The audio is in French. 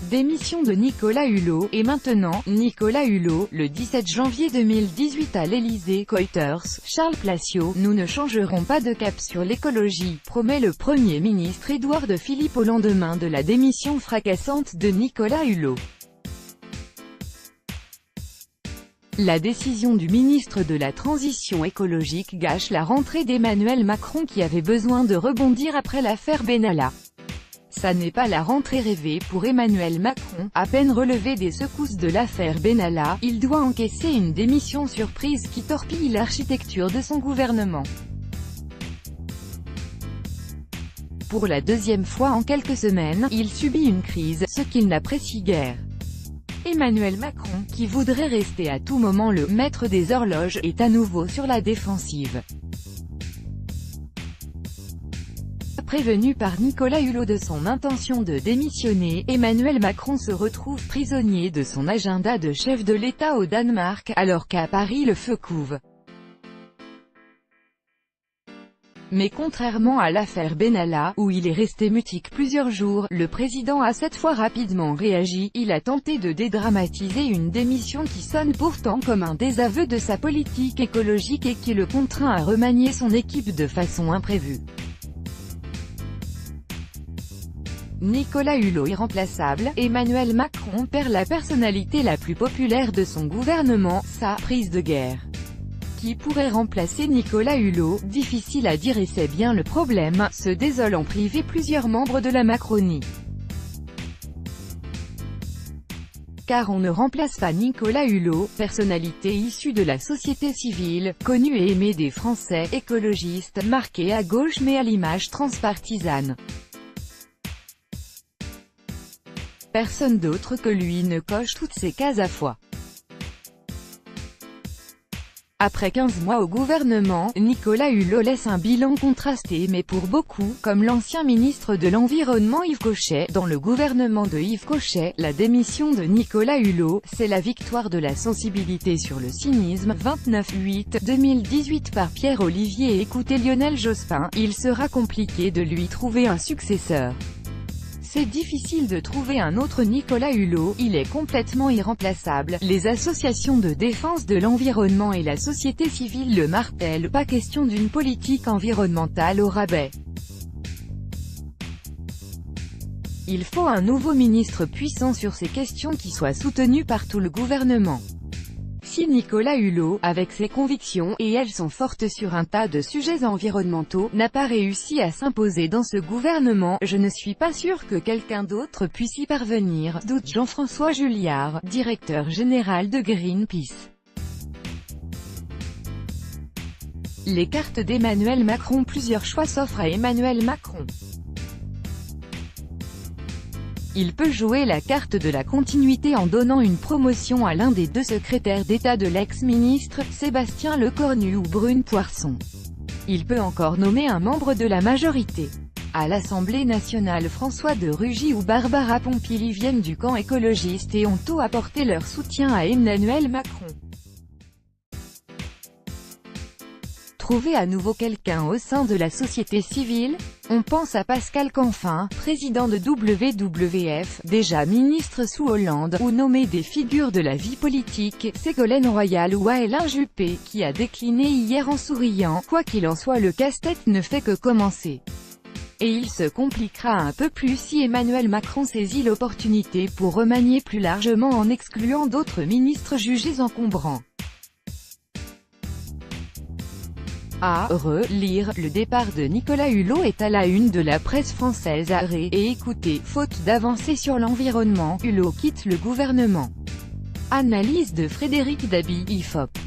Démission de Nicolas Hulot. Et maintenant, Nicolas Hulot, le 17 janvier 2018 à l'Élysée, Reuters, Charles Placiot, nous ne changerons pas de cap sur l'écologie, promet le Premier ministre Édouard Philippe au lendemain de la démission fracassante de Nicolas Hulot. La décision du ministre de la Transition écologique gâche la rentrée d'Emmanuel Macron qui avait besoin de rebondir après l'affaire Benalla. Ça n'est pas la rentrée rêvée pour Emmanuel Macron. À peine relevé des secousses de l'affaire Benalla, il doit encaisser une démission surprise qui torpille l'architecture de son gouvernement. Pour la deuxième fois en quelques semaines, il subit une crise, ce qu'il n'apprécie guère. Emmanuel Macron, qui voudrait rester à tout moment le « maître des horloges », est à nouveau sur la défensive. Prévenu par Nicolas Hulot de son intention de démissionner, Emmanuel Macron se retrouve prisonnier de son agenda de chef de l'État au Danemark, alors qu'à Paris le feu couve. Mais contrairement à l'affaire Benalla, où il est resté mutique plusieurs jours, le président a cette fois rapidement réagi. Il a tenté de dédramatiser une démission qui sonne pourtant comme un désaveu de sa politique écologique et qui le contraint à remanier son équipe de façon imprévue. Nicolas Hulot irremplaçable, Emmanuel Macron perd la personnalité la plus populaire de son gouvernement, sa « prise de guerre ». Qui pourrait remplacer Nicolas Hulot? Difficile à dire et c'est bien le problème, se désolent en privé plusieurs membres de la Macronie. Car on ne remplace pas Nicolas Hulot, personnalité issue de la société civile, connue et aimée des Français, écologiste, marqué à gauche mais à l'image transpartisane. Personne d'autre que lui ne coche toutes ces cases à fois. Après 15 mois au gouvernement, Nicolas Hulot laisse un bilan contrasté mais pour beaucoup, comme l'ancien ministre de l'Environnement Yves Cochet, dans le gouvernement de Yves Cochet, la démission de Nicolas Hulot, c'est la victoire de la sensibilité sur le cynisme. 29/8/2018 par Pierre-Olivier. Écoutez Lionel Jospin, il sera compliqué de lui trouver un successeur. C'est difficile de trouver un autre Nicolas Hulot, il est complètement irremplaçable. Les associations de défense de l'environnement et la société civile le martèlent, pas question d'une politique environnementale au rabais. Il faut un nouveau ministre puissant sur ces questions qui soit soutenu par tout le gouvernement. Si Nicolas Hulot, avec ses convictions, et elles sont fortes sur un tas de sujets environnementaux, n'a pas réussi à s'imposer dans ce gouvernement, je ne suis pas sûr que quelqu'un d'autre puisse y parvenir, doute Jean-François Juliard, directeur général de Greenpeace. Les cartes d'Emmanuel Macron. Plusieurs choix s'offrent à Emmanuel Macron. Il peut jouer la carte de la continuité en donnant une promotion à l'un des deux secrétaires d'État de l'ex-ministre, Sébastien Lecornu ou Brune Poirson. Il peut encore nommer un membre de la majorité. À l'Assemblée nationale, François de Rugy ou Barbara Pompili viennent du camp écologiste et ont tôt apporté leur soutien à Emmanuel Macron. Trouver à nouveau quelqu'un au sein de la société civile? On pense à Pascal Canfin, président de WWF, déjà ministre sous Hollande, ou nommé des figures de la vie politique, Ségolène Royal ou Alain Juppé, qui a décliné hier en souriant. Quoi qu'il en soit, le casse-tête ne fait que commencer. Et il se compliquera un peu plus si Emmanuel Macron saisit l'opportunité pour remanier plus largement en excluant d'autres ministres jugés encombrants. À relire, le départ de Nicolas Hulot est à la une de la presse française. Et écoutez, faute d'avancée sur l'environnement, Hulot quitte le gouvernement. Analyse de Frédéric Dabi, IFOP.